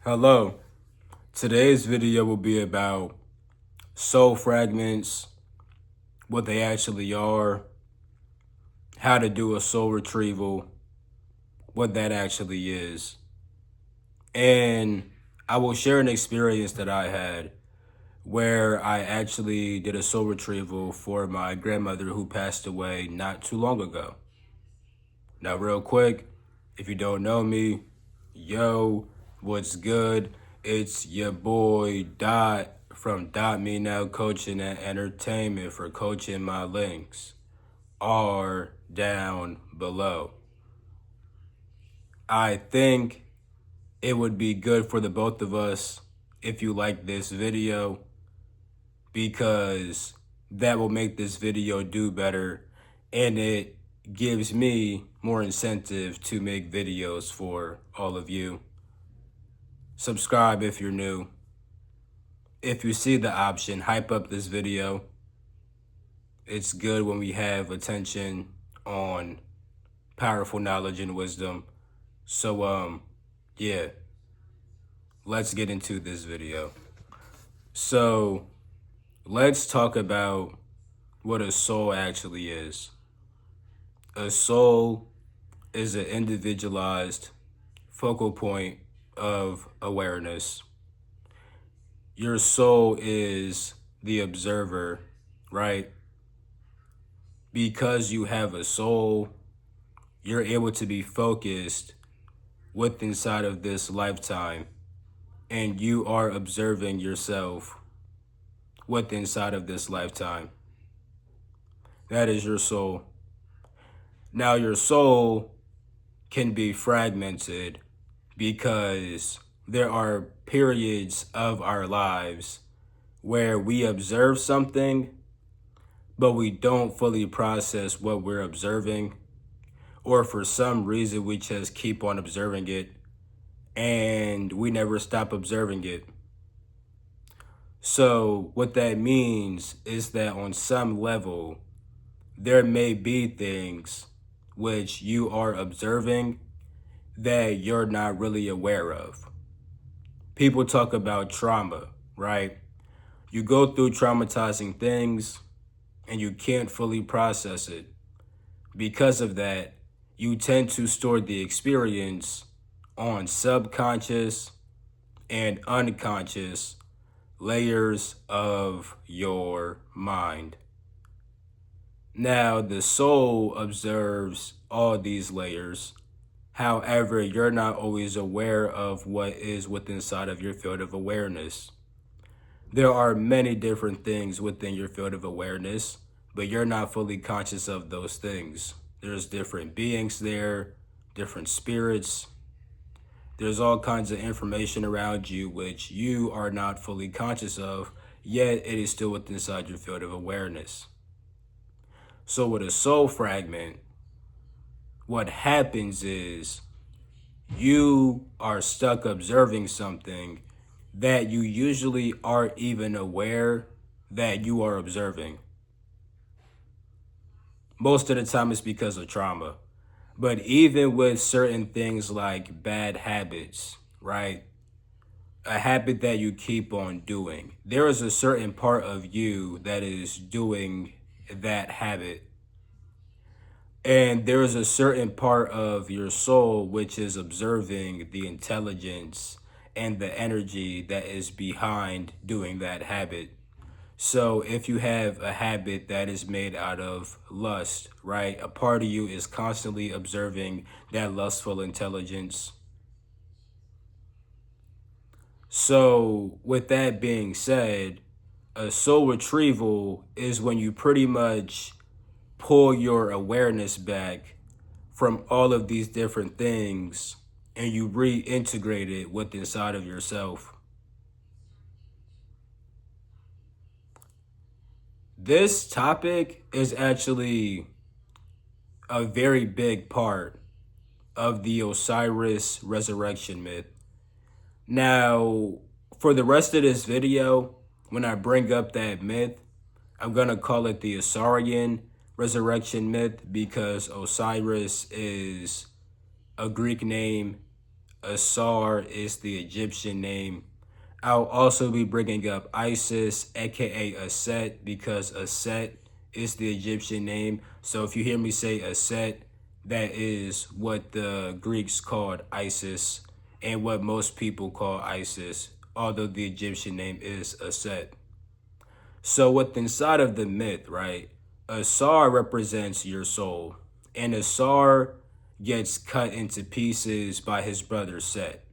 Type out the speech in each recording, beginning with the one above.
Hello. Today's video will be about soul fragments, what they actually are, how to do a soul retrieval, what that actually is. And I will share an experience that I had where I actually did a soul retrieval for my grandmother who passed away not too long ago. Now, real quick, if you don't know me, yo, what's good? It's your boy Dot from Dot Me Now Coaching and Entertainment. For coaching, my links are down below. I think it would be good for the both of us if you like this video, because that will make this video do better, and it gives me more incentive to make videos for all of you. Subscribe if you're new. If you see the option, hype up this video. It's good when we have attention on powerful knowledge and wisdom. So, yeah, let's get into this video. So, let's talk about what a soul actually is. A soul is an individualized focal point of awareness. Your soul is the observer, right? Because you have a soul, you're able to be focused with inside of this lifetime, and you are observing yourself with inside of this lifetime. That is your soul. Now, your soul can be fragmented because there are periods of our lives where we observe something, but we don't fully process what we're observing, or for some reason we just keep on observing it and we never stop observing it. So what that means is that on some level, there may be things which you are observing that you're not really aware of. People talk about trauma, right? You go through traumatizing things and you can't fully process it. Because of that, you tend to store the experience on subconscious and unconscious layers of your mind. Now, the soul observes all these layers. However, you're not always aware of what is within inside of your field of awareness. There are many different things within your field of awareness, but you're not fully conscious of those things. There's different beings there, different spirits. There's all kinds of information around you which you are not fully conscious of, yet it is still within inside your field of awareness. So with a soul fragment, what happens is you are stuck observing something that you usually aren't even aware that you are observing. Most of the time it's because of trauma. But even with certain things like bad habits, right? A habit that you keep on doing, there is a certain part of you that is doing that habit. And there is a certain part of your soul which is observing the intelligence and the energy that is behind doing that habit. So if you have a habit that is made out of lust, right? A part of you is constantly observing that lustful intelligence. So with that being said, a soul retrieval is when you pretty much pull your awareness back from all of these different things and you reintegrate it with inside of yourself. This topic is actually a very big part of the Osiris resurrection myth. Now, for the rest of this video, when I bring up that myth, I'm going to call it the Osirian resurrection myth because Osiris is a Greek name. Asar is the Egyptian name. I'll also be bringing up Isis, aka Aset, because Aset is the Egyptian name. So if you hear me say Aset, that is what the Greeks called Isis and what most people call Isis, although the Egyptian name is Aset. So what's inside of the myth, right? Asar represents your soul, and Asar gets cut into pieces by his brother Set.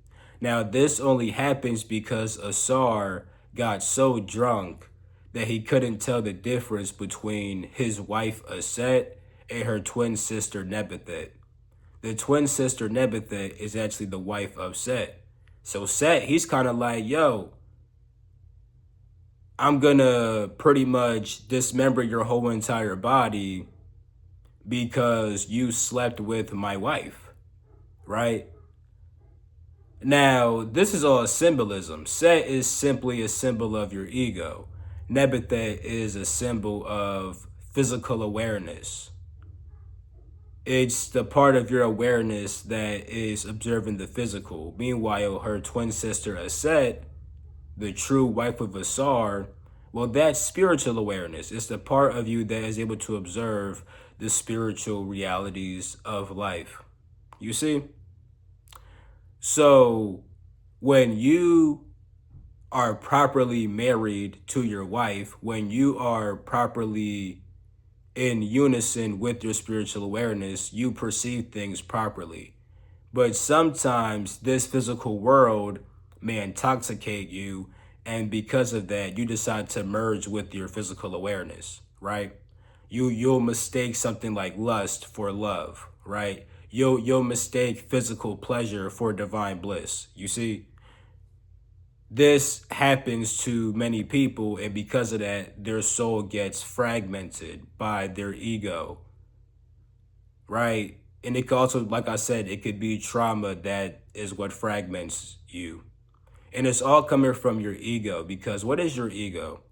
Now this only happens because Asar got so drunk that he couldn't tell the difference between his wife Aset and her twin sister Nebuchadnezzar. The twin sister Nebuchadnezzar is actually the wife of Set. So Set, he's kind of like, yo, I'm gonna pretty much dismember your whole entire body because you slept with my wife, right? Now, this is all symbolism. Set is simply a symbol of your ego. Nebuchadnezzar is a symbol of physical awareness. It's the part of your awareness that is observing the physical. Meanwhile, her twin sister Aset, the true wife of Asar, well, that's spiritual awareness. It's the part of you that is able to observe the spiritual realities of life. You see? So, when you are properly married to your wife, when you are properly in unison with your spiritual awareness, you perceive things properly. But sometimes this physical world may intoxicate you, and because of that, you decide to merge with your physical awareness, right? You'll mistake something like lust for love, right? You'll mistake physical pleasure for divine bliss. You see, this happens to many people, and because of that, their soul gets fragmented by their ego, right? And it could also, like I said, it could be trauma that is what fragments you. And it's all coming from your ego, because what is your ego?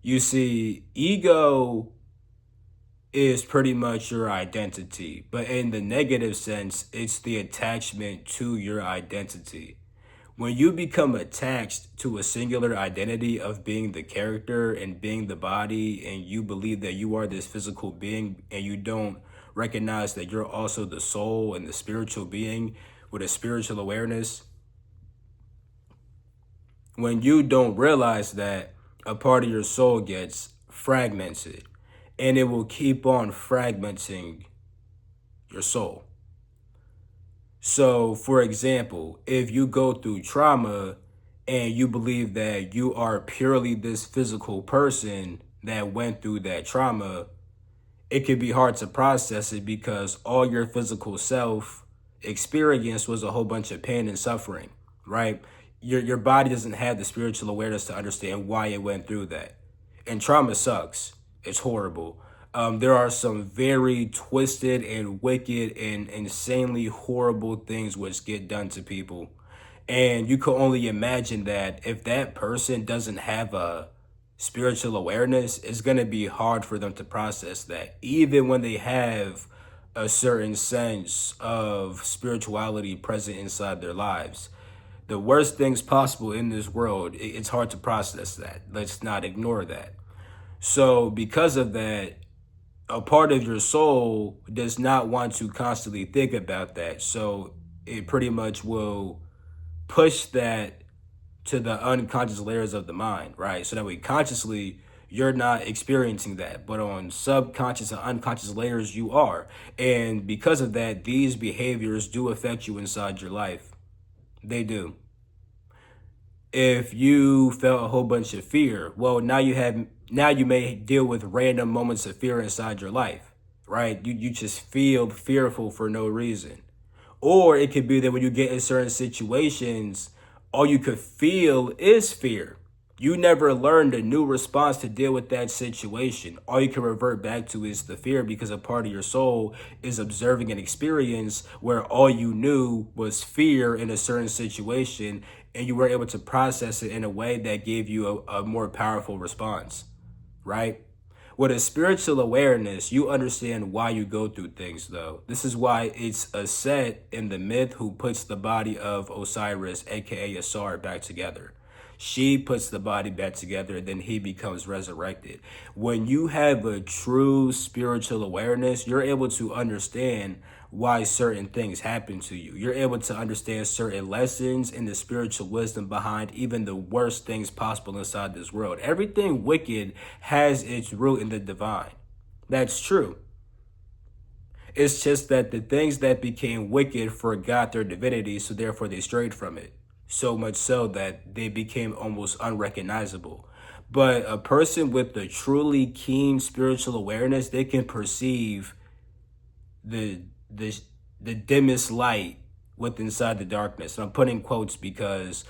You see, ego is pretty much your identity, but in the negative sense, it's the attachment to your identity. When you become attached to a singular identity of being the character and being the body, and you believe that you are this physical being, and you don't recognize that you're also the soul and the spiritual being with a spiritual awareness, when you don't realize that, a part of your soul gets fragmented, and it will keep on fragmenting your soul. So, for example, if you go through trauma and you believe that you are purely this physical person that went through that trauma, it can be hard to process it because all your physical self experienced was a whole bunch of pain and suffering, right? Your body doesn't have the spiritual awareness to understand why it went through that. And trauma sucks. It's horrible. There are some very twisted and wicked and insanely horrible things which get done to people. And you can only imagine that if that person doesn't have a spiritual awareness, it's going to be hard for them to process that, even when they have a certain sense of spirituality present inside their lives. The worst things possible in this world, it's hard to process that. Let's not ignore that. So because of that, a part of your soul does not want to constantly think about that. So it pretty much will push that to the unconscious layers of the mind, right? So that way consciously you're not experiencing that, but on subconscious and unconscious layers you are. And because of that, these behaviors do affect you inside your life. They do. If you felt a whole bunch of fear, well, now you may deal with random moments of fear inside your life, right? You just feel fearful for no reason. Or it could be that when you get in certain situations, all you could feel is fear. You never learned a new response to deal with that situation. All you can revert back to is the fear, because a part of your soul is observing an experience where all you knew was fear in a certain situation, and you were able to process it in a way that gave you a more powerful response, right? With a spiritual awareness, you understand why you go through things, though. This is why it's a set in the myth who puts the body of Osiris, aka Asar, back together. She puts the body back together, then he becomes resurrected. When you have a true spiritual awareness, you're able to understand why certain things happen to you. You're able to understand certain lessons and the spiritual wisdom behind even the worst things possible inside this world. Everything wicked has its root in the divine. That's true. It's just that the things that became wicked forgot their divinity, so therefore they strayed from it. So much so that they became almost unrecognizable. But a person with a truly keen spiritual awareness, they can perceive the the the dimmest light with inside the darkness. And I'm putting quotes because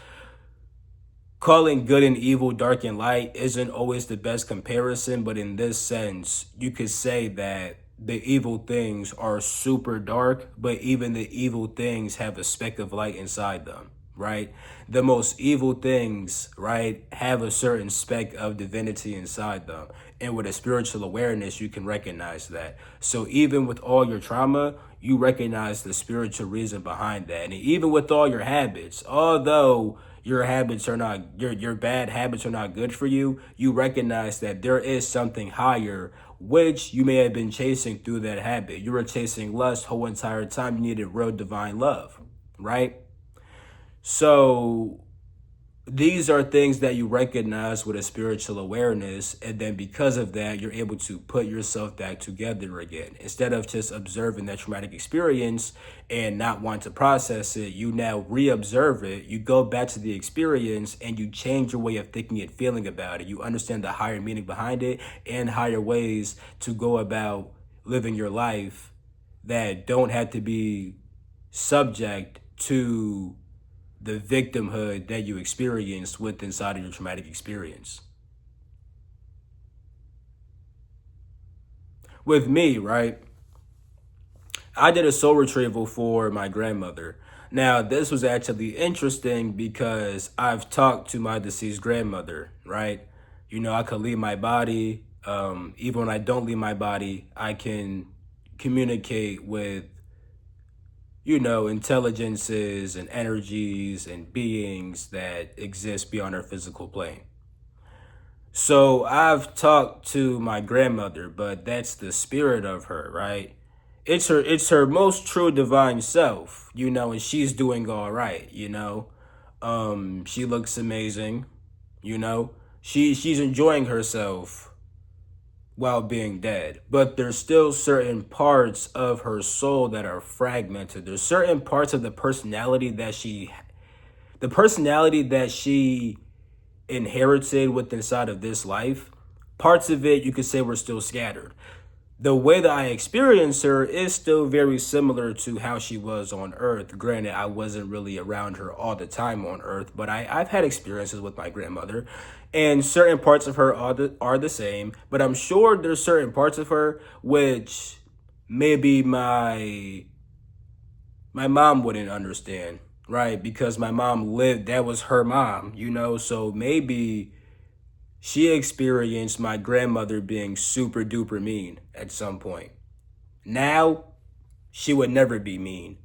calling good and evil dark and light isn't always the best comparison, but in this sense, you could say that the evil things are super dark, but even the evil things have a speck of light inside them, right? The most evil things, right, have a certain speck of divinity inside them. And with a spiritual awareness, you can recognize that. So even with all your trauma, you recognize the spiritual reason behind that. And even with all your habits, although your habits are not, your bad habits are not good for you, you recognize that there is something higher which you may have been chasing through that habit. You were chasing lust whole entire time. You needed real divine love, right? So these are things that you recognize with a spiritual awareness, and then because of that, you're able to put yourself back together again. Instead of just observing that traumatic experience and not want to process it, you now re-observe it, you go back to the experience, and you change your way of thinking and feeling about it. You understand the higher meaning behind it and higher ways to go about living your life that don't have to be subject to the victimhood that you experienced with inside of your traumatic experience. With me, right, I did a soul retrieval for my grandmother. Now, this was actually interesting because I've talked to my deceased grandmother, right? You know, I could leave my body. Even when I don't leave my body, I can communicate with, you know, intelligences and energies and beings that exist beyond our physical plane. So I've talked to my grandmother, but that's the spirit of her, right? It's her most true divine self, you know, and she's doing all right, you know. She looks amazing, you know. She's enjoying herself while being dead. But there's still certain parts of her soul that are fragmented. There's certain parts of the personality that she inherited with inside of this life. Parts of it you could say were still scattered. The way that I experience her is still very similar to how she was on Earth. Granted, I wasn't really around her all the time on Earth, but I've had experiences with my grandmother, and certain parts of her are the same. But I'm sure there's certain parts of her which maybe my mom wouldn't understand, right? Because my mom lived, that was her mom, you know? So maybe she experienced my grandmother being super duper mean at some point. Now, she would never be mean.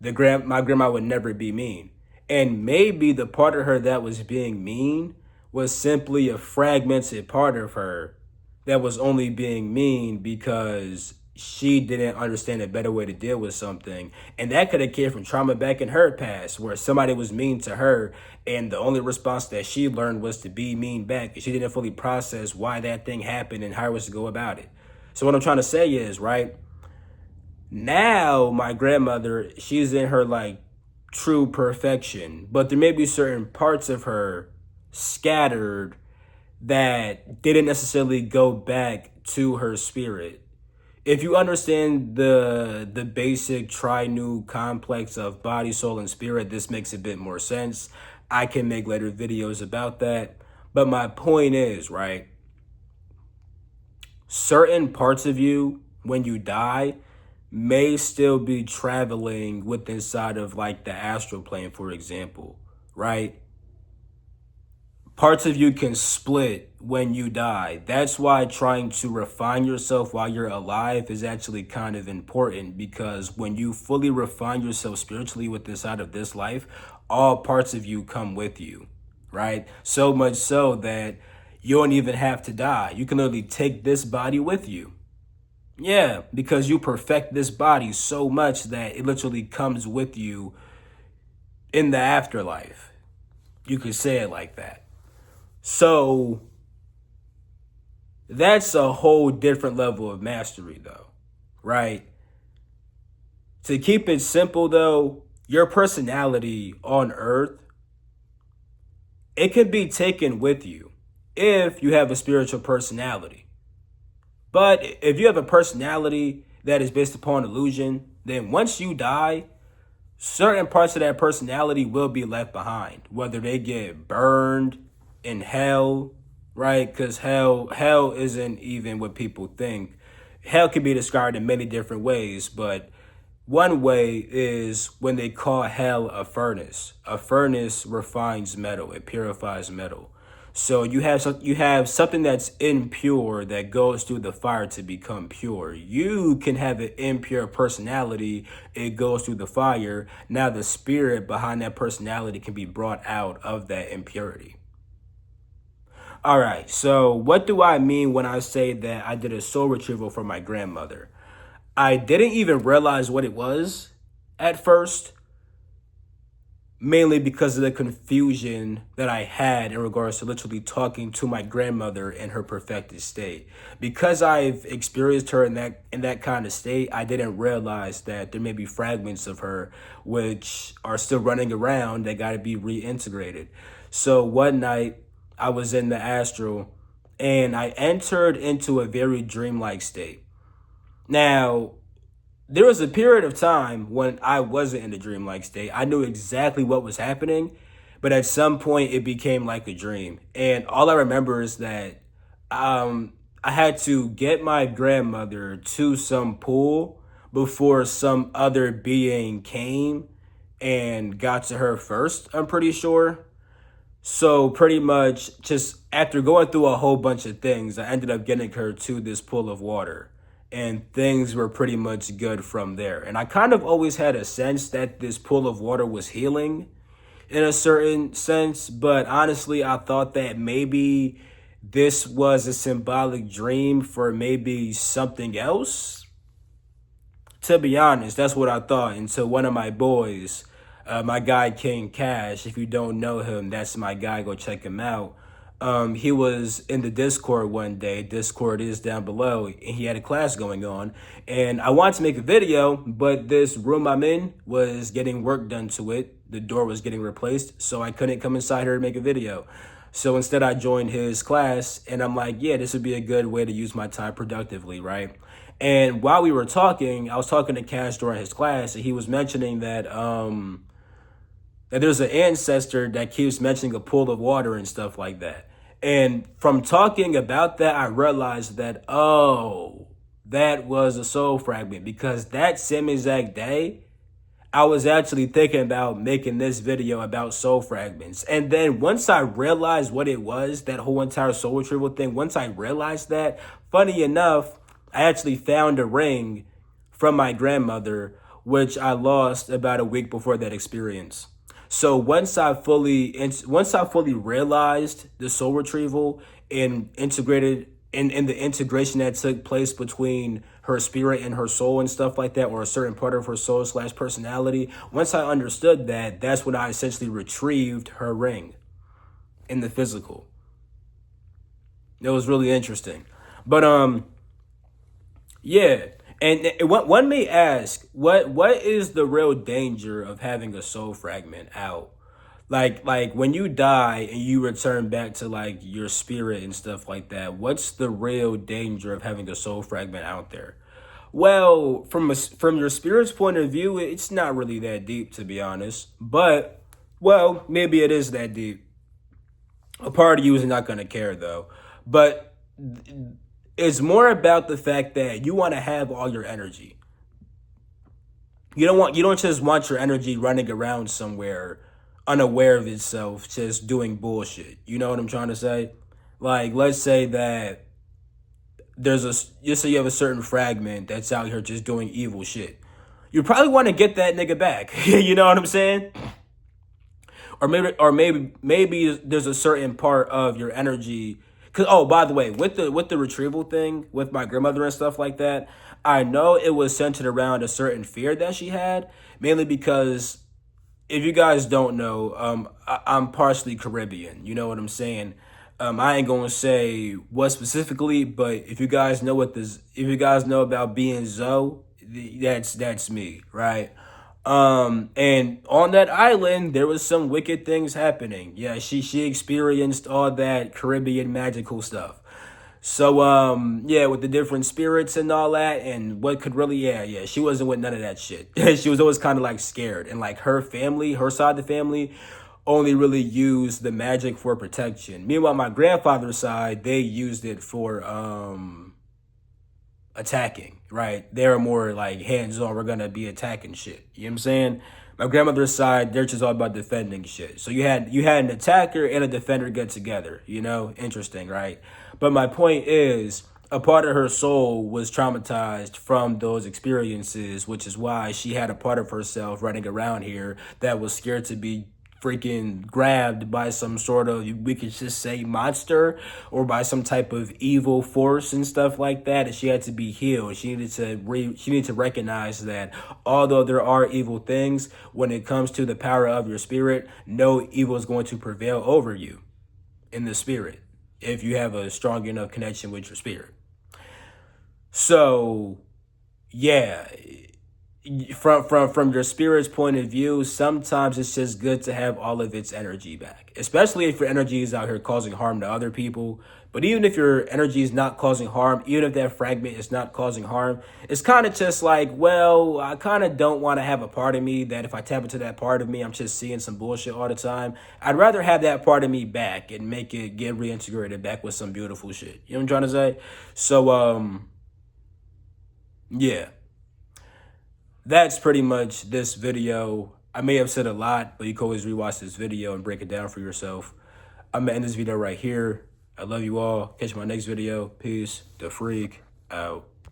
My grandma would never be mean. And maybe the part of her that was being mean was simply a fragmented part of her that was only being mean because she didn't understand a better way to deal with something. And that could have came from trauma back in her past where somebody was mean to her and the only response that she learned was to be mean back. She didn't fully process why that thing happened and how it was to go about it. So what I'm trying to say is, right, now my grandmother, she's in her like true perfection, but there may be certain parts of her scattered that didn't necessarily go back to her spirit. If you understand the basic tri-nu complex of body, soul, and spirit, this makes a bit more sense. I can make later videos about that. But my point is, right, certain parts of you, when you die, may still be traveling with inside of like the astral plane, for example, right? Parts of you can split when you die. That's why trying to refine yourself while you're alive is actually kind of important, because when you fully refine yourself spiritually with this side of this life, all parts of you come with you, right? So much so that you don't even have to die. You can literally take this body with you. Yeah, because you perfect this body so much that it literally comes with you in the afterlife. You could say it like that. So that's a whole different level of mastery, though, right? To keep it simple, though, your personality on Earth, it can be taken with you if you have a spiritual personality. But if you have a personality that is based upon illusion, then once you die, certain parts of that personality will be left behind, whether they get burned in hell, right? Because hell isn't even what people think. Hell can be described in many different ways, but one way is when they call hell a furnace. A furnace refines metal, it purifies metal. So you have something that's impure that goes through the fire to become pure. You can have an impure personality, it goes through the fire. Now the spirit behind that personality can be brought out of that impurity. All right, so what do I mean when I say that I did a soul retrieval for my grandmother? I didn't even realize what it was at first, mainly because of the confusion that I had in regards to literally talking to my grandmother in her perfected state. Because I've experienced her in that kind of state, I didn't realize that there may be fragments of her which are still running around that got to be reintegrated. So one night I was in the astral and I entered into a very dreamlike state. Now, there was a period of time when I wasn't in the dreamlike state. I knew exactly what was happening, but at some point it became like a dream. And all I remember is that I had to get my grandmother to some pool before some other being came and got to her first, I'm pretty sure. So pretty much just after going through a whole bunch of things, I ended up getting her to this pool of water. And things were pretty much good from there. And I kind of always had a sense that this pool of water was healing in a certain sense. But honestly, I thought that maybe this was a symbolic dream for maybe something else. To be honest, that's what I thought until one of my boys, my guy King Cash, if you don't know him, that's my guy, go check him out. He was in the Discord one day. Discord is down below, and he had a class going on. And I wanted to make a video, but this room I'm in was getting work done to it. The door was getting replaced, so I couldn't come inside here to make a video. So instead, I joined his class, and I'm like, yeah, this would be a good way to use my time productively, right? And while we were talking, I was talking to Cash during his class, and he was mentioning that there's an ancestor that keeps mentioning a pool of water and stuff like that. And from talking about that, I realized that, oh, that was a soul fragment, because that same exact day, I was actually thinking about making this video about soul fragments. And then once I realized what it was, that whole entire soul retrieval thing, once I realized that, funny enough, I actually found a ring from my grandmother, which I lost about a week before that experience. So once I fully realized the soul retrieval and integrated in the integration that took place between her spirit and her soul and stuff like that, or a certain part of her soul / personality, once I understood that, that's when I essentially retrieved her ring in the physical. It was really interesting. But yeah. And one may ask, what is the real danger of having a soul fragment out? Like when you die and you return back to like your spirit and stuff like that, what's the real danger of having a soul fragment out there? Well, from your spirit's point of view, it's not really that deep, to be honest. But well, maybe it is that deep. A part of you is not going to care though. But it's more about the fact that you want to have all your energy. You don't just want your energy running around somewhere unaware of itself, just doing bullshit. You know what I'm trying to say? Like, let's say that just say you have a certain fragment that's out here just doing evil shit. You probably want to get that nigga back. You know what I'm saying? Or maybe there's a certain part of your energy. Cause, oh, by the way, with the retrieval thing with my grandmother and stuff like that, I know it was centered around a certain fear that she had, mainly because if you guys don't know, I'm partially Caribbean. You know what I'm saying? I ain't gonna say what specifically, but if you guys know about being Zoe, that's me, right? And on that island, there was some wicked things happening. Yeah, she experienced all that Caribbean magical stuff. So yeah, with the different spirits and all that, and what could really, yeah, she wasn't with none of that shit. She was always kind of like scared, and like her family, her side of the family, only really used the magic for protection. Meanwhile, my grandfather's side, they used it for attacking, right? They're more like hands on. We're gonna be attacking shit. You know what I'm saying? My grandmother's side, they're just all about defending shit. So you had an attacker and a defender get together. You know, interesting, right? But my point is, a part of her soul was traumatized from those experiences, which is why she had a part of herself running around here that was scared to be freaking grabbed by some sort of, we could just say, monster, or by some type of evil force and stuff like that. And she had to be healed. She needed to recognize that although there are evil things, when it comes to the power of your spirit, no evil is going to prevail over you in the spirit if you have a strong enough connection with your spirit. So yeah, from your spirit's point of view, sometimes it's just good to have all of its energy back, especially if your energy is out here causing harm to other people. But even if your energy is not causing harm, even if that fragment is not causing harm, it's kind of just like, well, I kind of don't want to have a part of me that if I tap into that part of me, I'm just seeing some bullshit all the time. I'd rather have that part of me back and make it get reintegrated back with some beautiful shit. You know what I'm trying to say? So, yeah, that's pretty much this video. I may have said a lot, but you can always rewatch this video and break it down for yourself. I'm gonna end this video right here. I love you all. Catch my next video. Peace. The Freak out.